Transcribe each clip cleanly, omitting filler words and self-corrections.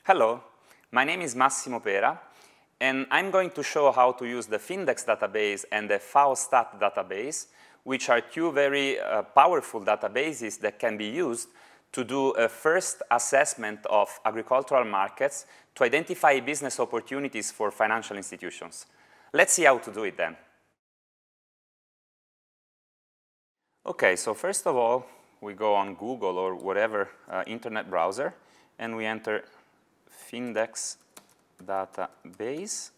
Hello, my name is Massimo Pera, and I'm going to show how to use the Findex database and the FAO Stat database, which are two very powerful databases that can be used to do a first assessment of agricultural markets to identify business opportunities for financial institutions. Let's see how to do it then. Okay, so first of all, we go on Google or whatever internet browser, and we enter Findex database,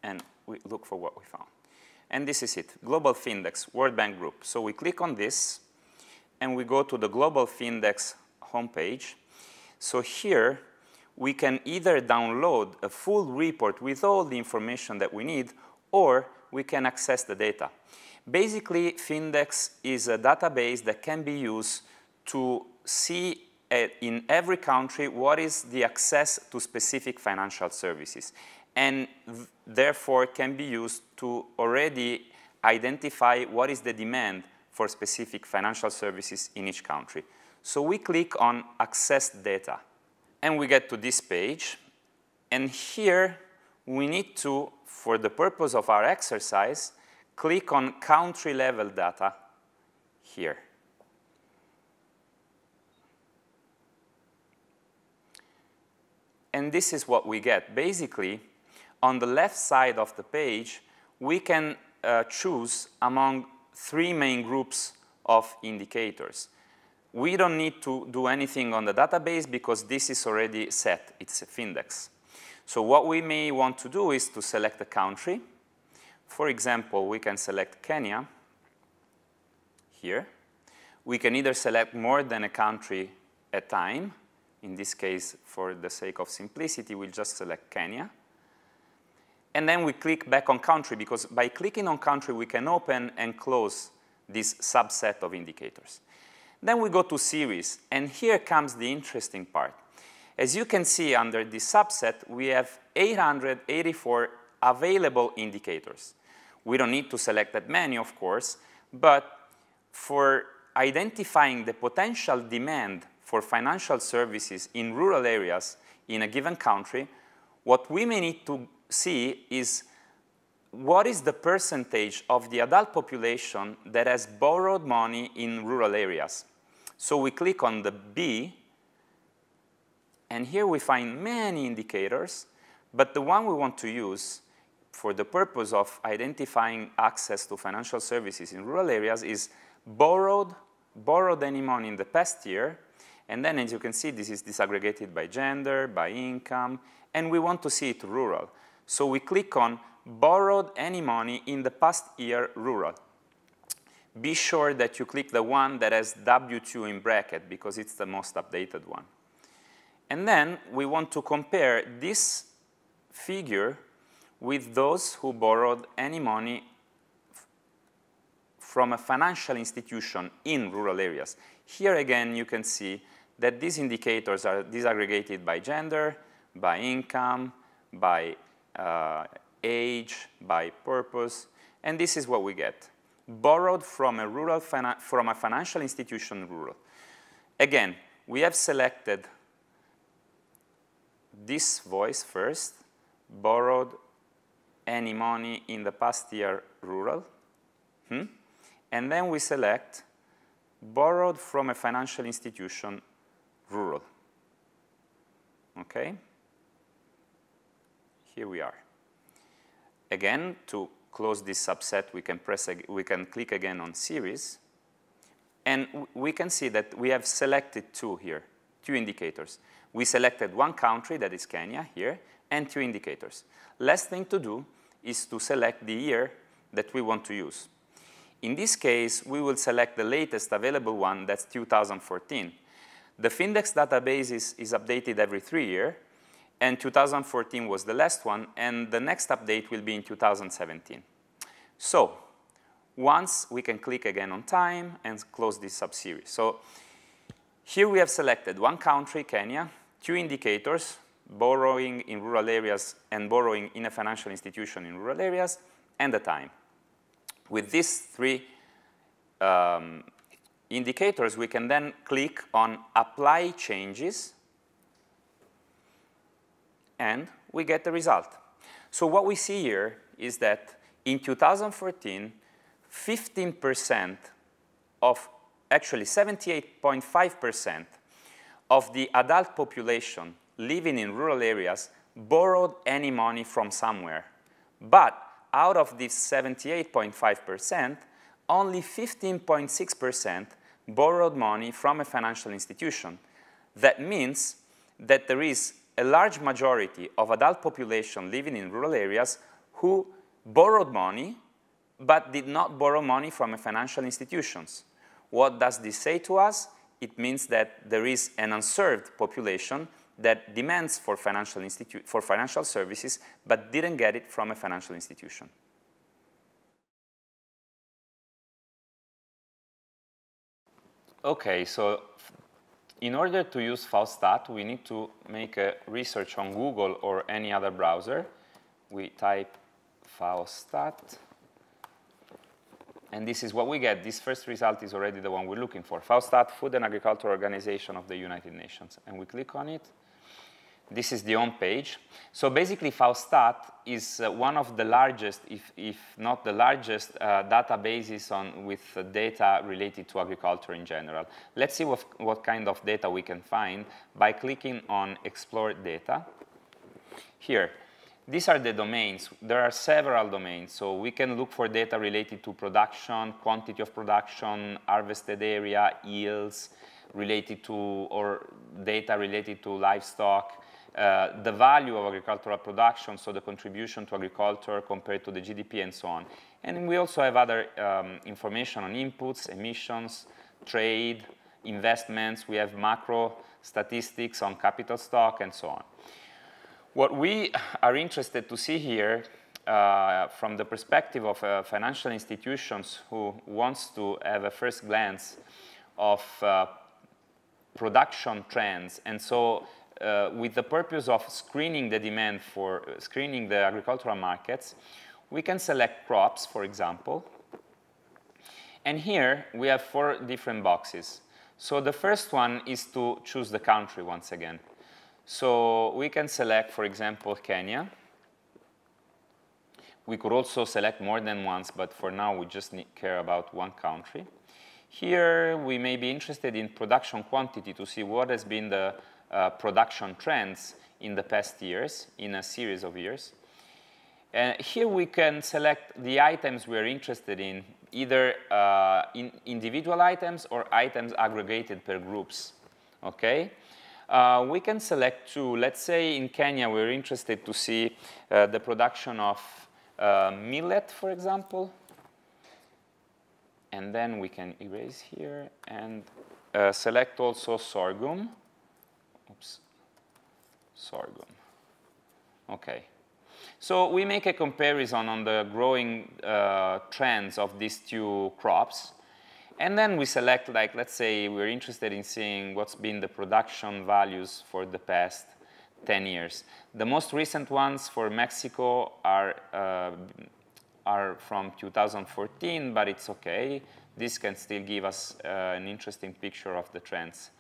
and we look for what we found. And this is it, Global Findex, World Bank Group. So we click on this, and we go to the Global Findex homepage. So here, we can either download a full report with all the information that we need, or we can access the data. Basically, Findex is a database that can be used to see in every country what is the access to specific financial services, and therefore can be used to already identify what is the demand for specific financial services in each country. So we click on Access Data, and we get to this page, and here we need to, for the purpose of our exercise, click on Country Level Data here. And this is what we get. Basically, on the left side of the page, we can choose among three main groups of indicators. We don't need to do anything on the database because this is already set. It's a Findex. So what we may want to do is to select a country. For example, we can select Kenya here. We can either select more than a country at a time. In this case, for the sake of simplicity, we'll just select Kenya. And then we click back on country, because by clicking on country, we can open and close this subset of indicators. Then we go to series, and here comes the interesting part. As you can see, under this subset, we have 884 available indicators. We don't need to select that many, of course, but for identifying the potential demand for financial services in rural areas in a given country, what we may need to see is what is the percentage of the adult population that has borrowed money in rural areas. So we click on the B, and here we find many indicators, but the one we want to use for the purpose of identifying access to financial services in rural areas is borrowed any money in the past year. And then, as you can see, this is disaggregated by gender, by income, and we want to see it rural. So we click on borrowed any money in the past year rural. Be sure that you click the one that has W2 in bracket, because it's the most updated one. And then we want to compare this figure with those who borrowed any money from a financial institution in rural areas. Here again, you can see that these indicators are disaggregated by gender, by income, by age, by purpose, and this is what we get. Borrowed from a financial institution rural. Again, we have selected this voice first, borrowed any money in the past year rural, and then we select borrowed from a financial institution rural. Okay? Here we are. Again, to close this subset, we can click again on series, and we can see that we have selected two here, two indicators. We selected one country, that is Kenya here, and two indicators. Last thing to do is to select the year that we want to use. In this case, we will select the latest available one, that's 2014. The Findex database is updated every 3 years, and 2014 was the last one, and the next update will be in 2017. So once we can click again on time and close this subseries. So here we have selected one country, Kenya, two indicators, borrowing in rural areas and borrowing in a financial institution in rural areas, and the time. With these three indicators, we can then click on Apply Changes. and we get the result. So what we see here is that in 2014, 15% of, actually 78.5% of the adult population living in rural areas borrowed any money from somewhere. But out of this 78.5%, only 15.6% borrowed money from a financial institution. That means that there is a large majority of adult population living in rural areas who borrowed money but did not borrow money from a financial institutions. What does this say to us? It means that there is an unserved population that demands for financial services but didn't get it from a financial institution. Okay, so in order to use FAO Stat, we need to make a research on Google or any other browser. We type FAO Stat, and this is what we get. This first result is already the one we're looking for. FAO Stat, Food and Agriculture Organization of the United Nations. And we click on it. This is the home page. So basically, FAO Stat is one of the largest, if not the largest, databases with data related to agriculture in general. Let's see what kind of data we can find by clicking on Explore Data. Here, these are the domains. There are several domains. So we can look for data related to production, quantity of production, harvested area, yields related to, or data related to livestock, the value of agricultural production, so the contribution to agriculture compared to the GDP and so on. And we also have other information on inputs, emissions, trade, investments. We have macro statistics on capital stock and so on. What we are interested to see here from the perspective of financial institutions who wants to have a first glance of production trends, and so with the purpose of screening the demand for screening the agricultural markets, we can select crops, for example. And here we have 4 different boxes. So the first one is to choose the country once again. So we can select, for example, Kenya. We could also select more than once, but for now we just care about one country. Here we may be interested in production quantity to see what has been the production trends in the past years, in a series of years. Here we can select the items we are interested in, either individual items or items aggregated per groups, okay? We can select 2. Let's say in Kenya we're interested to see the production of millet, for example. And then we can erase here and select also sorghum. Oops, sorghum. Okay. So we make a comparison on the growing trends of these 2 crops. And then we select, like, let's say we're interested in seeing what's been the production values for the past 10 years. The most recent ones for Mexico are from 2014, but it's okay. This can still give us an interesting picture of the trends.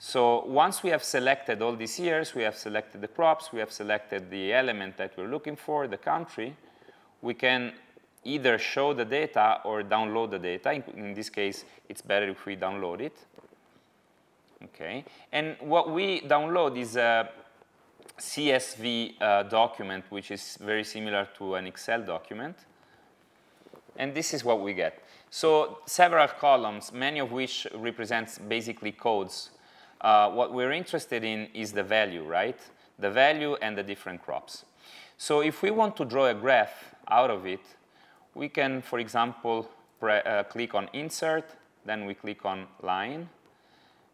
So once we have selected all these years, we have selected the crops, we have selected the element that we're looking for, the country, we can either show the data or download the data. In this case, it's better if we download it. Okay. And what we download is a CSV document, which is very similar to an Excel document. And this is what we get. So several columns, many of which represents basically codes. What we're interested in is the value, right? The value and the different crops. So if we want to draw a graph out of it, we can, for example, click on Insert, then we click on Line.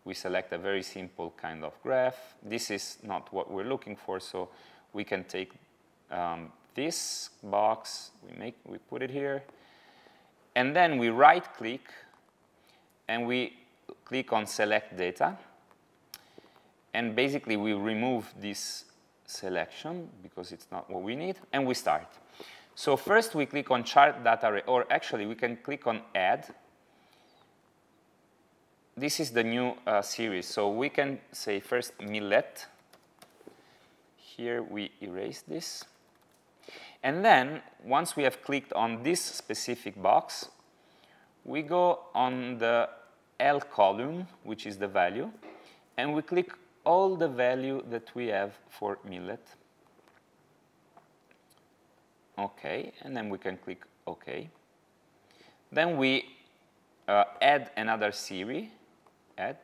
We select a very simple kind of graph. This is not what we're looking for, so we can take this box, we put it here, and then we right-click, and we click on Select Data. And basically, we remove this selection because it's not what we need, and we start. So first, we click on Chart Data Array, or actually, we can click on Add. This is the new series. So we can say first millet, here we erase this. And then, once we have clicked on this specific box, we go on the L column, which is the value, and we click all the value that we have for millet. OK, and then we can click OK. Then we add another series, add.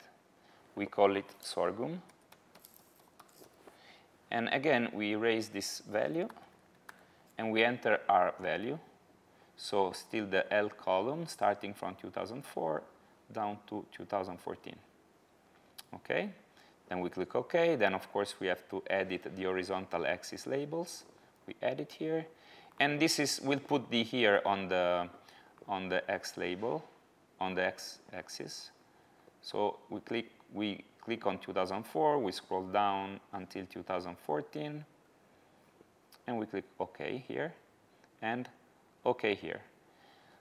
We call it sorghum. And again, we erase this value, and we enter our value. So still the L column, starting from 2004 down to 2014. OK? Then we click OK. Then, of course, we have to edit the horizontal axis labels. We edit here. And this is, we'll put the here on the X label, on the X axis. So we click on 2004, we scroll down until 2014, and we click OK here, and OK here.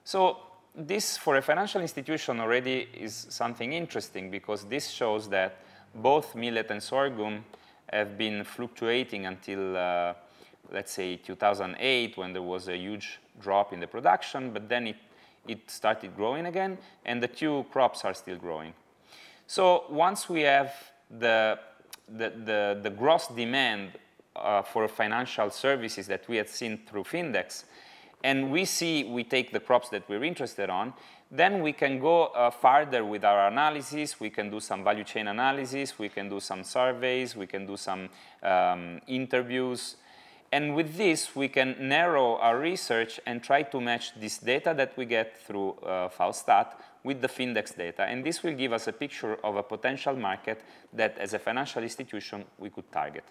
So this, for a financial institution, already is something interesting, because this shows that both millet and sorghum have been fluctuating until, let's say, 2008, when there was a huge drop in the production, but then it started growing again, and the two crops are still growing. So once we have the gross demand for financial services that we had seen through Findex, and we take the crops that we're interested on, then we can go farther with our analysis. We can do some value chain analysis. We can do some surveys. We can do some interviews. And with this, we can narrow our research and try to match this data that we get through FAO Stat with the Findex data. And this will give us a picture of a potential market that, as a financial institution, we could target.